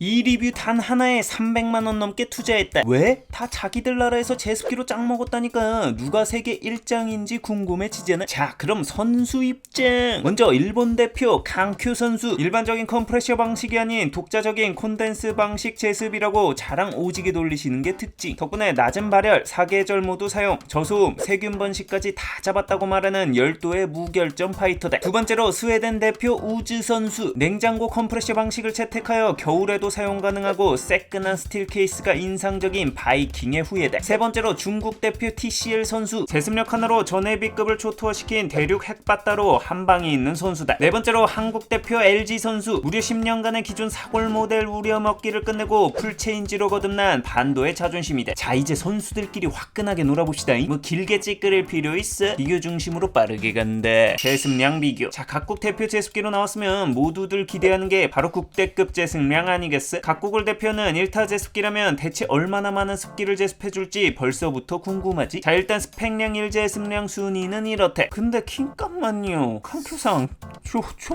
이 리뷰 단 하나에 300만원 넘게 투자했다. 왜? 다 자기들 나라에서 제습기로 짱 먹었다니까. 누가 세계 1장인지 궁금해지잖아. 자, 그럼 선수 입장. 먼저 일본 대표 강큐 선수. 일반적인 컴프레셔 방식이 아닌 독자적인 콘덴스 방식 제습이라고 자랑 오지게 돌리시는 게 특징. 덕분에 낮은 발열, 사계절 모두 사용, 저소음, 세균 번식까지 다 잡았다고 말하는 열도의 무결점 파이터다. 두 번째로 스웨덴 대표 우즈 선수. 냉장고 컴프레셔 방식을 채택하여 겨울에도 사용 가능하고 새끈한 스틸 케이스가 인상적인 바이킹의 후예다. 세 번째로 중국 대표 TCL 선수. 제습력 하나로 전해비급을 초토화시킨 대륙 핵바다로 한방이 있는 선수다. 네 번째로 한국 대표 LG 선수. 무려 10년간의 기존 사골 모델 우려먹기를 끝내고 풀체인지로 거듭난 반도의 자존심이다. 자, 이제 선수들끼리 화끈하게 놀아봅시다. 뭐 길게 찌끄릴 필요 있어? 비교 중심으로 빠르게 간다. 제습량 비교. 자, 각국 대표 제습기로 나왔으면 모두들 기대하는 게 바로 국대급 제습량 아니겠어? 각국을 대표하는 1타 제습기라면 대체 얼마나 많은 습기를 제습해줄지 벌써부터 궁금하지? 자, 일단 스펙량 1제습량 순위는 이렇대. 근데 킹값만요. 칸큐상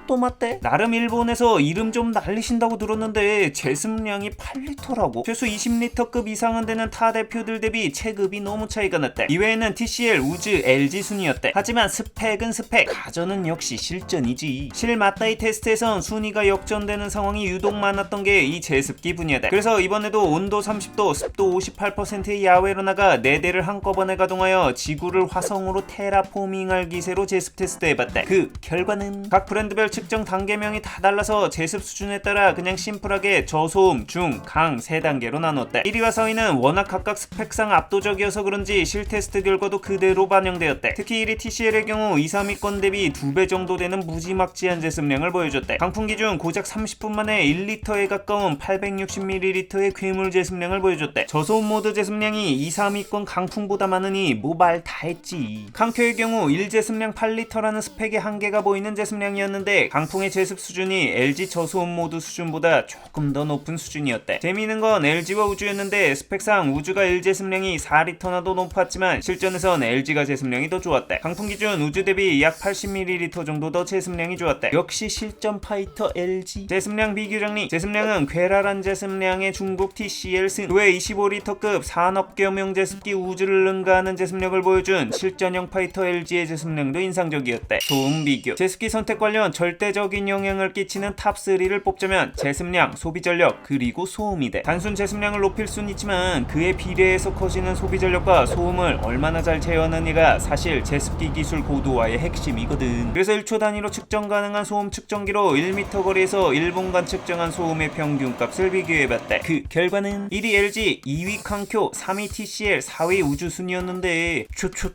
또 맞대? 나름 일본에서 이름 좀 날리신다고 들었는데 제습량이 8리터라고? 최소 20리터급 이상은 되는 타 대표들 대비 체급이 너무 차이가 났대. 이외에는 TCL, 우즈, LG 순위였대. 하지만 스펙은 스펙, 가전은 역시 실전이지. 실 맞다이 테스트에선 순위가 역전되는 상황이 유독 많았던 게 이 제습기 분야다. 그래서 이번에도 온도 30도, 습도 58%의 야외로 나가 4대를 한꺼번에 가동하여 지구를 화성으로 테라포밍할 기세로 제습 테스트 해봤다. 그 결과는 각 브랜드별 측정 단계명이 다 달라서 제습 수준에 따라 그냥 심플하게 저소음, 중, 강 3단계로 나눴다. 1위와 4위는 워낙 각각 스펙상 압도적이어서 그런지 실 테스트 결과도 그대로 반영되었다. 특히 1위 TCL의 경우 2, 3위권 대비 2배 정도 되는 무지막지한 제습량을 보여줬다. 강풍 기준 고작 30분 만에 1리터에 가까운 860ml의 괴물 제습량을 보여줬대. 저소음 모드 제습량이 2, 3위권 강풍보다 많으니 뭐 말 다 했지. 강큐의 경우 1제습량 8리터라는 스펙의 한계가 보이는 제습량이었는데 강풍의 제습 수준이 LG 저소음 모드 수준보다 조금 더 높은 수준이었대. 재미있는 건 LG와 우주였는데 스펙상 우주가 1제습량이 4리터나 더 높았지만 실전에선 LG가 제습량이 더 좋았대. 강풍 기준 우주 대비 약 80ml 정도 더 제습량이 좋았대. 역시 실전 파이터 LG. 제습량 비교 정리. 제습량은 쾌랄한 제습량의 중국 TCL 승, 그 외 25리터급 산업겸용 제습기 우주를 능가하는 제습력을 보여준 실전형 파이터 LG의 제습량도 인상적이었대. 소음 비교. 제습기 선택 관련 절대적인 영향을 끼치는 탑3를 뽑자면 제습량, 소비전력, 그리고 소음이대. 단순 제습량을 높일 순 있지만 그에 비례해서 커지는 소비전력과 소음을 얼마나 잘 제어하느냐가 사실 제습기 기술 고도화의 핵심이거든. 그래서 1초 단위로 측정 가능한 소음 측정기로 1m 거리에서 1분간 측정한 소음의 평균값을 비교해봤다. 그 결과는 1위 LG, 2위 강쿄, 3위 TCL, 4위 우주 순이었는데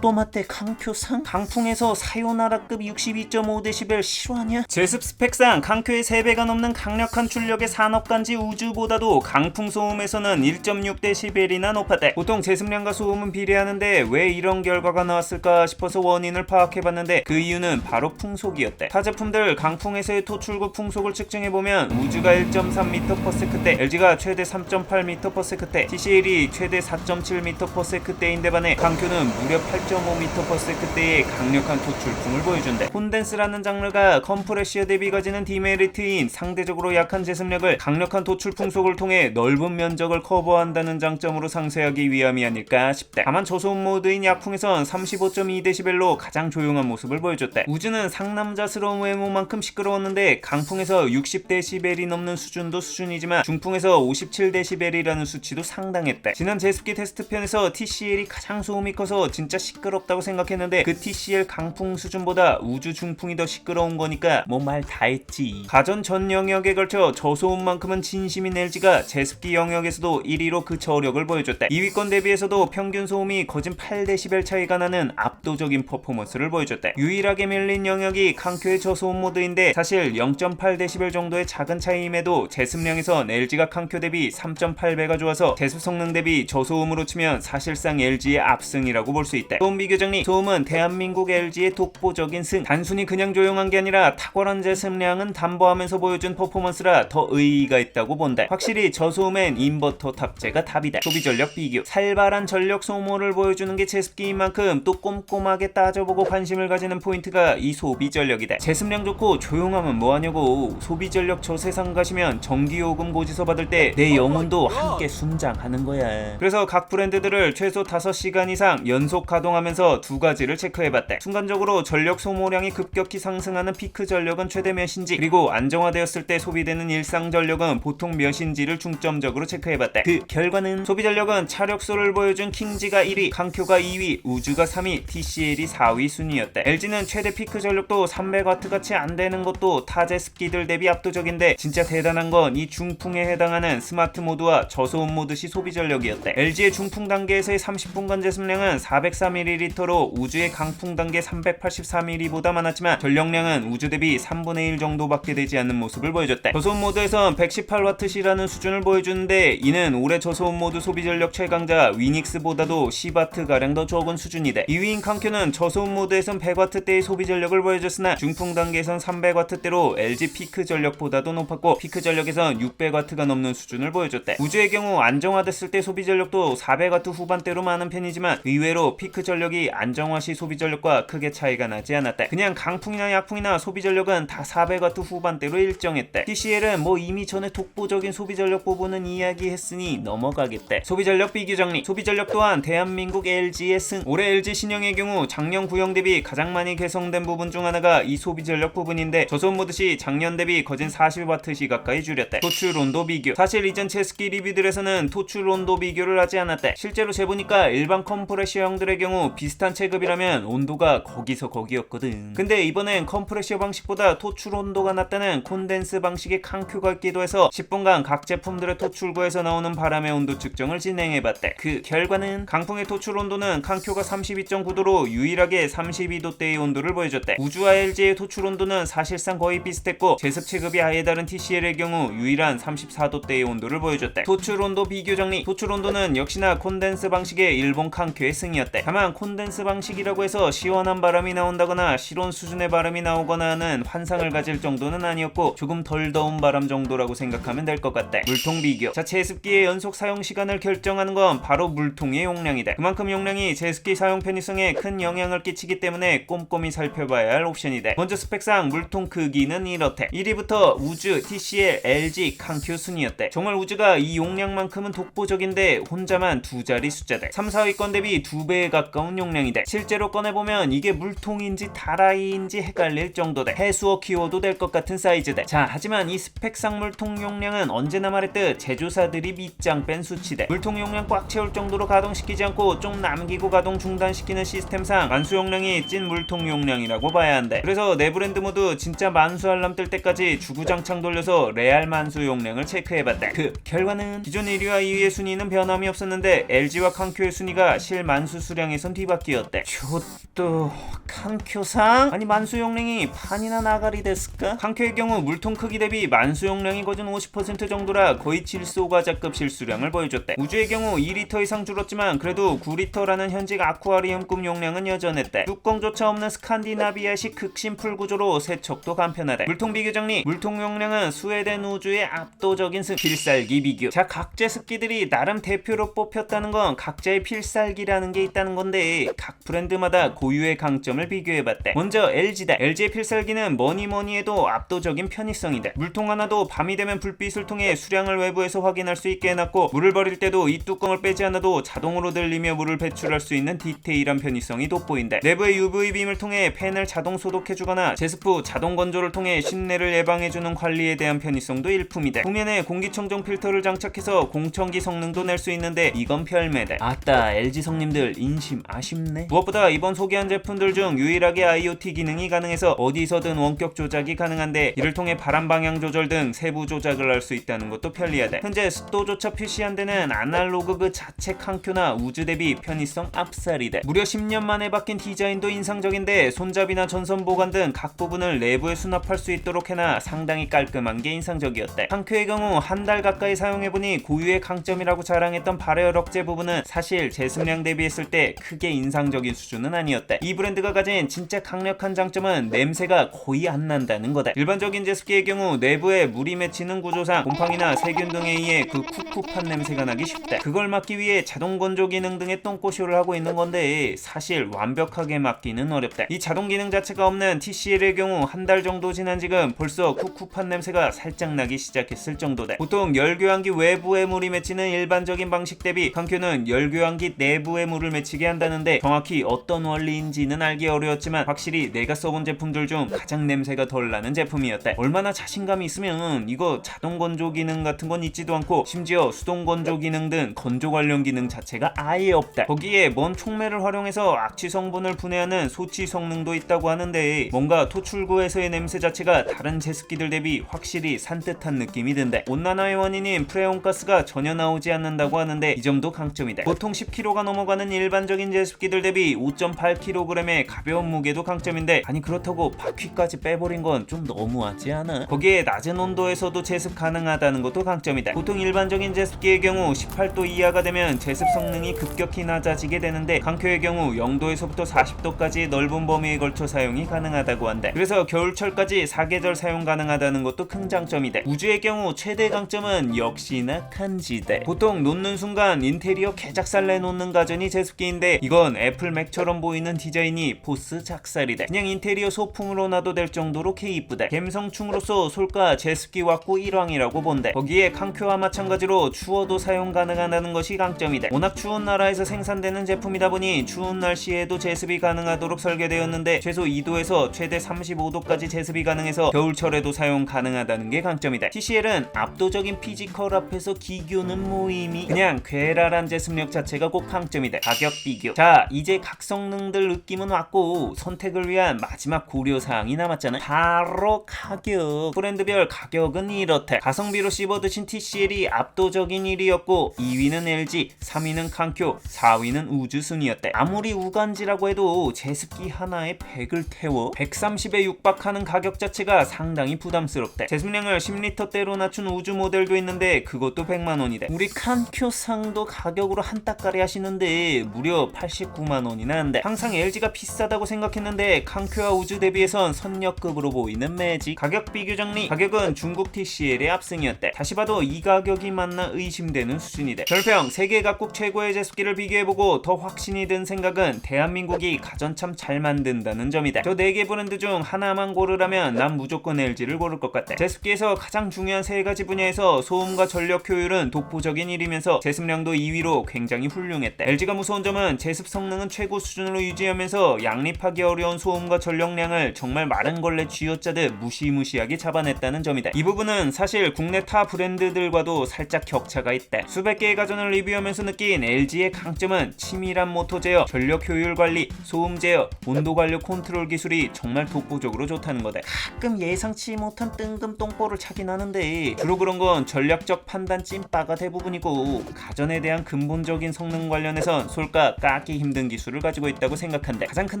또 맞대. 강쿄상? 강풍에서 사요나라급 62.5dB 실화냐? 제습 스펙상 강쿄의 3배가 넘는 강력한 출력의 산업간지 우주보다도 강풍 소음에서는 1.6dB이나 높았대. 보통 제습량과 소음은 비례하는데 왜 이런 결과가 나왔을까 싶어서 원인을 파악해봤는데 그 이유는 바로 풍속이었대. 타 제품들 강풍에서의 토출구 풍속을 측정해보면 우주가 1.3m/s대, LG가 최대 3.8m/s대, TCL이 최대 4.7m/s대인데 반해 강큐는 무려 8.5m/s대의 강력한 토출풍을 보여준대. 콘덴스라는 장르가 컴프레셔 대비 가지는 디메리트인 상대적으로 약한 제습력을 강력한 토출 풍속을 통해 넓은 면적을 커버한다는 장점으로 상쇄하기 위함이 아닐까 싶다. 다만 저소음 모드인 약풍에선 35.2dB로 가장 조용한 모습을 보여줬대. 우주는 상남자스러운 외모만큼 시끄러웠는데 강풍에서 60dB이 넘는 수준도 수준이지만 중풍에서 57dB이라는 수치도 상당했대. 지난 제습기 테스트 편에서 TCL이 가장 소음이 커서 진짜 시끄럽다고 생각했는데 그 TCL 강풍 수준보다 우주 중풍이 더 시끄러운 거니까 뭐 말 다 했지. 가전 전 영역에 걸쳐 저소음만큼은 진심인 LG가 제습기 영역에서도 1위로 그 저력을 보여줬대. 2위권 대비해서도 평균 소음이 거진 8dB 차이가 나는 압도적인 퍼포먼스를 보여줬대. 유일하게 밀린 영역이 강큐의 저소음 모드인데 사실 0.8dB 정도의 작은 차이임에도 제습량에선 LG가 강큐 대비 3.8배가 좋아서 제습 성능 대비 저소음으로 치면 사실상 LG의 압승이라고 볼 수 있대. 소음 비교 정리. 소음은 대한민국 LG의 독보적인 승. 단순히 그냥 조용한 게 아니라 탁월한 제습량은 담보하면서 보여준 퍼포먼스라 더 의의가 있다고 본다. 확실히 저소음엔 인버터 탑재가 답이다. 소비전력 비교. 살벌한 전력 소모를 보여주는 게 제습기인 만큼 또 꼼꼼하게 따져보고 관심을 가지는 포인트가 이 소비전력이다. 제습량 좋고 조용하면 뭐하냐고. 소비전력 저 세상 가시면 전기 전기요금 고지서 받을 때 내 영혼도 함께 순장하는 거야. 그래서 각 브랜드들을 최소 5시간 이상 연속 가동하면서 두 가지를 체크해봤대. 순간적으로 전력 소모량이 급격히 상승하는 피크 전력은 최대 몇인지, 그리고 안정화되었을 때 소비되는 일상 전력은 보통 몇인지를 중점적으로 체크해봤대. 그 결과는 소비 전력은 차력소를 보여준 킹지가 1위, 칸큐가 2위, 우주가 3위, TCL이 4위 순위였대. LG는 최대 피크 전력도 300W 같이 안 되는 것도 타 제습기들 대비 압도적인데, 진짜 대단한 건 이 중풍에 해당하는 스마트 모드와 저소음 모드 시 소비 전력이었대. LG의 중풍 단계에서의 30분간 제습량은 404ml로 우주의 강풍 단계 384ml보다 많았지만 전력량은 우주 대비 3분의 1 정도밖에 되지 않는 모습을 보여줬대. 저소음 모드에선 118W라는 수준을 보여주는데, 이는 올해 저소음 모드 소비 전력 최강자 위닉스보다도 10W가량 더 적은 수준이대. 2위인 칸큐는 저소음 모드에선 100W대의 소비 전력을 보여줬으나 중풍 단계에선 300W대로 LG 피크 전력보다도 높았고, 피크 전력에선 600W가 넘는 수준을 보여줬대. 우주의 경우 안정화됐을 때 소비 전력도 400W 후반대로 많은 편이지만 의외로 피크 전력이 안정화 시 소비 전력과 크게 차이가 나지 않았대. 그냥 강풍이나 약풍이나 소비 전력은 다 400W 후반대로 일정했대. TCL은 뭐 이미 전에 독보적인 소비 전력 부분은 이야기했으니 넘어가겠대. 소비 전력 비교 정리. 소비 전력 또한 대한민국 LG의 승. 올해 LG 신형의 경우 작년 구형 대비 가장 많이 개성된 부분 중 하나가 이 소비 전력 부분인데, 저소음 모드 시 작년 대비 거진 40W 가까이 줄였대. 토출 온도 비교. 사실 이전 제습기 리뷰들에서는 토출 온도 비교를 하지 않았대. 실제로 재보니까 일반 컴프레셔형들의 경우 비슷한 체급이라면 온도가 거기서 거기였거든. 근데 이번엔 컴프레셔 방식보다 토출 온도가 낮다는 콘덴스 방식의 칸큐가 있기도 해서 10분간 각 제품들의 토출구에서 나오는 바람의 온도 측정을 진행해봤대. 그 결과는 강풍의 토출 온도는 칸큐가 32.9도로 유일하게 32도대의 온도를 보여줬대. 우주와 LG의 토출 온도는 사실상 거의 비슷했고, 제습 체급이 아예 다른 TCL의 경우 유일한 34도대의 온도를 보여줬대. 토출 온도 비교 정리. 토출 온도는 역시나 콘덴스 방식의 일본 칸큐의 승이었대. 다만 콘덴스 방식이라고 해서 시원한 바람이 나온다거나 실온 수준의 바람이 나오거나 하는 환상을 가질 정도는 아니었고, 조금 덜 더운 바람 정도라고 생각하면 될 것 같대. 물통 비교. 자, 제습기의 연속 사용 시간을 결정하는 건 바로 물통의 용량이다. 그만큼 용량이 제습기 사용 편의성에 큰 영향을 끼치기 때문에 꼼꼼히 살펴봐야 할 옵션이다. 먼저 스펙상 물통 크기는 이렇대. 1위부터 우주, TCL, LG, 칸큐 순이었대. 정말 우주가 이 용량만큼은 독보적인데 혼자만 두 자리 숫자대. 3, 4위권 대비 2배에 가까운 용량이대. 실제로 꺼내보면 이게 물통인지 다라이인지 헷갈릴 정도대. 해수어 키워도 될 것 같은 사이즈대. 자, 하지만 이 스펙상 물통 용량은 언제나 말했듯 제조사들이 밑장 뺀 수치대. 물통 용량 꽉 채울 정도로 가동시키지 않고 좀 남기고 가동 중단시키는 시스템상 만수 용량이 찐 물통 용량이라고 봐야 한대. 그래서 네 브랜드 모두 진짜 만수 알람 뜰 때까지 주구장창 돌려서 레알 만수 용량을 체크해봤대. 그 결과는 기존 1위와 2위의 순위는 변함이 없었는데 LG와 칸큐의 순위가 실 만수 수량에선 뒤바뀌었대. 저또 칸큐상? 아니 만수 용량이 판이나 나가리 됐을까? 칸큐의 경우 물통 크기 대비 만수 용량이 거진 50% 정도라 거의 질소과자급 실수량을 보여줬대. 우주의 경우 2리터 이상 줄었지만 그래도 9리터라는 현직 아쿠아리움급 용량은 여전했대. 뚜껑조차 없는 스칸디나비아식 극심풀 구조로 세척도 간편하대. 물통 비교 정리. 물통 용량은 스웨덴 우주의 압도적인 승. 필살기 비교. 자, 각 제습기들이 나름 대표로 뽑혔다는 건 각자의 필살기라는 게 있다는 건데, 각 브랜드마다 고유의 강점을 비교해봤대. 먼저 LG다. LG의 필살기는 뭐니 해도 압도적인 편의성이다. 물통 하나도 밤이 되면 불빛을 통해 수량을 외부에서 확인할 수 있게 해놨고, 물을 버릴 때도 이 뚜껑을 빼지 않아도 자동으로 들리며 물을 배출할 수 있는 디테일한 편의성이 돋보인다. 내부의 UV빔을 통해 팬을 자동 소독해주거나 제습 후 자동 건조를 통해 신내를 예방해주는 관리에 대한 편의성도 일품이다. 후면에 공기청정 필터를 장착해서 공청기 성능도 낼 수 있는데 이건 별매다. 아따, LG 성님들 인심 아쉽네. 무엇보다 이번 소개한 제품들 중 유일하게 IoT 기능이 가능해서 어디서든 원격 조작이 가능한데, 이를 통해 바람 방향 조절 등 세부 조작을 할 수 있다는 것도 편리하다. 현재 습도조차 표시 안 되는 아날로그 그 자체 칸큐나 우주 대비 편의성 압살이다. 무려 10년 만에 바뀐 디자인도 인상적인데, 손잡이나 전선 보관 등 각 부분을 내부에 수납할 수 있도록 해놔 상당히 깔끔한 게 인상적이었대. 칸큐의 경우 한 달 가까이 사용해보니 고유의 강점이라고 자랑했던 발열 억제 부분은 사실 제습량 대비했을 때 크게 인상적인 수준은 아니었대. 이 브랜드가 가진 진짜 강력한 장점은 냄새가 거의 안 난다는 거다. 일반적인 제습기의 경우 내부에 물이 맺히는 구조상 곰팡이나 세균 등에 의해 그 쿰쿰한 냄새가 나기 쉽다. 그걸 막기 위해 자동 건조 기능 등의 똥꼬쇼를 하고 있는 건데, 사실 완벽하게 막기는 어렵다. 이 자동 기능 자체가 없는 TCL의 경우 한 달 정도 지난 지금 벌써 쿰쿰한 냄새가 살짝 나기 시작했을 정도다. 보통 열교환기 외부에 물이 맺히는 일반적인 방식 대비 칸큐는 열교환기 내부에 물을 맺히게 한다는데 정확히 어떤 원리인지는 알기 어려웠지만 확실히 내가 써본 제품들 중 가장 냄새가 덜 나는 제품이었다. 얼마나 자신감이 있으면 이거 자동 건조 기능 같은 건 있지도 않고 심지어 수동 건조 기능 등 건조 관련 기능 자체가 아예 없다. 거기에 먼 촉매를 활용해서 악취 성분을 분해하는 소치 성능도 있다고 하는데 뭔가 토출구에서의 냄새 자체가 다른 제습기들 대비 확실히 산뜻한 느낌이 든다. 온난화의 원인인 프레온가스가 전혀 나오지 않는다고 하는데 이 점도 강점이다. 보통 10kg가 넘어가는 일반적인 제습기들 대비 5.8kg의 가벼운 무게도 강점인데 아니 그렇다고 바퀴까지 빼버린 건 좀 너무하지 않아? 거기에 낮은 온도에서도 제습 가능하다는 것도 강점이다. 보통 일반적인 제습기의 경우 18도 이하가 되면 제습 성능이 급격히 낮아지게 되는데 칸큐의 경우 0도에서부터 40도까지 넓은 범위에 걸쳐 사용이 가능하다고 한다. 그래서 겨울철까지 사계절 사용 가능하다는 것도 큰 장점이다. 우주의 경우 최대 강점은 역시나 칸지다. 보통 놓는 순간 인테리어 개작살 내놓는 가전이 제습기인데 이건 애플 맥처럼 보이는 디자인이 보스 작살이다. 그냥 인테리어 소품으로 놔도 될 정도로 이쁘다. 갬성충으로서 솔까 제습기 왁구 1왕이라고 본다. 거기에 칸큐와 마찬가지로 추워도 사용 가능하다는 것이 강점이다. 워낙 추운 나라에서 생산되는 제품이다 보니 추운 날씨에도 제습이 가능하도록 설계되었는데 최소 2도에서 최대 35도까지 제습이 가능해서 겨울철에도 사용 가능하다는 게 강점이다. TCL은 압도적인 피지컬 앞에서 기교는 모임이 그냥 괴랄한 제습력 자체가 꼭 강점이다. 가격 비교. 자, 이제 각 성능들 느낌은 왔고 선택을 위한 마지막 고려사항이 남았잖아. 바로 가격. 브랜드별 가격은 이렇다. 가성비로 씹어드신 TCL이 압도적인 1위였고 2위는 LG, 3위는 칸큐, 4위는 우주 순이었다. 아무리 우간지라고 해도 제습기 하나에 100을 태워 130에 육박하는 가격 자체가 상당히 부담스럽다. 제습량을 10리터대로 낮춘 우주 모델도 있는데 그것도 100만원이다. 우리 칸큐상도 가격으로 한따까리 하시는데 무려 89만원이나 한다. 항상 LG가 비싸다고 생각했는데 칸큐와 우주 대비해선 선역급으로 보이는 매직. 가격 비교 정리. 가격은 중국 TCL의 압승이었다. 다시 봐도 이 가격이 맞나 의심되는 수준이다. 별평. 세계 각국 최고의 제습기를 비교해보고 더 확신이 든 생각은 대한민국이 가전 참 잘 만든다는 점이다. 저 4개 브랜드 중 하나만 고르라면 난 무조건 LG를 고를 것 같다. 제습기에서 가장 중요한 3가지 분야에서 소음과 전력 효율은 독보적인 1위면서 제습량도 2위로 굉장히 훌륭했다. LG가 무서운 점은 제습 성능은 최고 수준으로 유지하면서 양립하기 어려운 소음과 전력량을 정말 마른 걸레 쥐어짜듯 무시무시하게 잡아냈다는 점이다. 이 부분은 사실 국내 타 브랜드들과도 살짝 격차가 있다. 수백 개의 가전을 리뷰하면서 느낀 LG의 강점은 치밀한 모터 제어, 전력 효율 관리, 소음 제어, 온도 관리 컨트롤 기술이 정말 독보적으로 좋다는 거다. 가끔 예상치 못한 뜬금 똥볼을 차긴 하는데 주로 그런 건 전략적 판단 찐빠가 대부분이고 가전에 대한 근본적인 성능 관련해선 솔까 깎기 힘든 기술을 가지고 있다고 생각한다. 가장 큰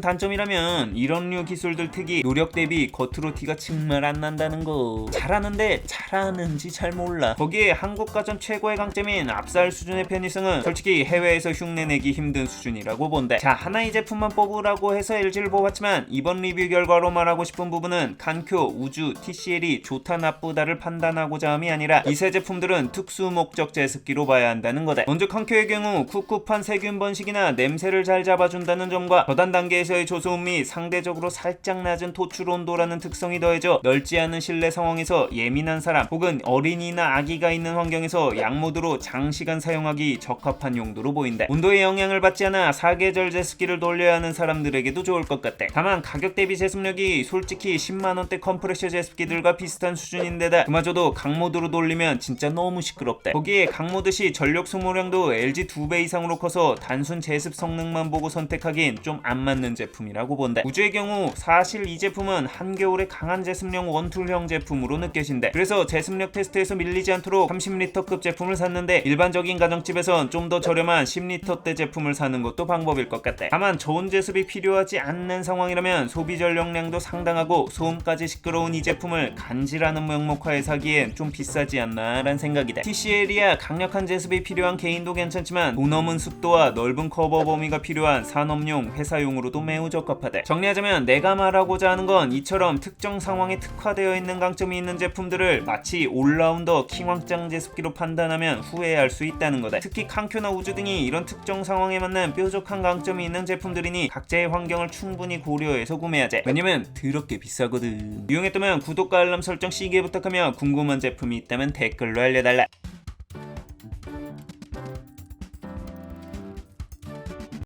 단점이라면 이런 류 기술들 특이 노력 대비 겉으로 티가 정말 안 난다는 거. 잘하는데 잘하는지 잘 몰라. 거기에 한국 가전 최고의 강점인 압살 수준의 편의성은 솔직히 해외에서 흉내내기 힘든 수준이라고 본다. 자, 하나의 제품만 뽑으라고 해서 LG를 뽑았지만 이번 리뷰 결과로 말하고 싶은 부분은 칸큐, 우주, TCL이 좋다 나쁘다를 판단하고자 함이 아니라 이 세 제품들은 특수 목적 제습기로 봐야 한다는 거다. 먼저 칸큐의 경우 꿉꿉한 세균 번식이나 냄새를 잘 잡아준다는 점과 저단 단계에서의 조소음 및 상대적으로 살짝 낮은 토출 온도라는 특성이 더해져 넓지 않은 실내 상황에서 예민한 사람 혹은 어린이나 아기가 있는 환경에서 양모드로 장시간 사용하기 적합한 용도로 보인다. 온도에 영향을 받지 않아 사계절 제습기를 돌려야 하는 사람들에게도 좋을 것 같다. 다만 가격 대비 제습력이 솔직히 10만원대 컴프레셔 제습기들과 비슷한 수준인데다 그마저도 강모드로 돌리면 진짜 너무 시끄럽다. 거기에 강모드 시 전력 소모량도 LG 2배 이상으로 커서 단순 제습 성능만 보고 선택하기엔 좀 안 맞는 제품이라고 본다. 우주의 경우 사실 이 제품은 한겨울에 강한 제습용 원툴형 제품으로 느껴진다. 그래서 제습력 테스트에서 밀리지 않도록 30리터급 제품을 샀는데 일반적인 가정집에선 좀 더 저렴한 10리터대 제품을 사는 것도 방법일 것 같다. 다만 저온 제습이 필요하지 않는 상황이라면 소비 전력량도 상당하고 소음까지 시끄러운 이 제품을 간지라는 명목하에 사기엔 좀 비싸지 않나 라는 생각이다. TCL이야 강력한 제습이 필요한 개인도 괜찮지만 돈 넘은 습도와 넓은 커버 범위가 필요한 산업용, 회사용으로도 매우 적합하다. 정리하자면 내가 말하고자 하는 건 이처럼 특정 상황에 특화되어 있는 강점이 있는 제품들을 마치 올라운더 킹왕짱 제습기로 판단하면 후회할 수 있다는 거다. 특히 칸큐나 우주 등이 이런 특정 상황에 맞는 뾰족한 강점이 있는 제품들이니 각자의 환경을 충분히 고려해서 구매하자. 왜냐면 더럽게 비싸거든. 유용했다면 구독과 알람 설정 시기에 부탁하며 궁금한 제품이 있다면 댓글로 알려달라.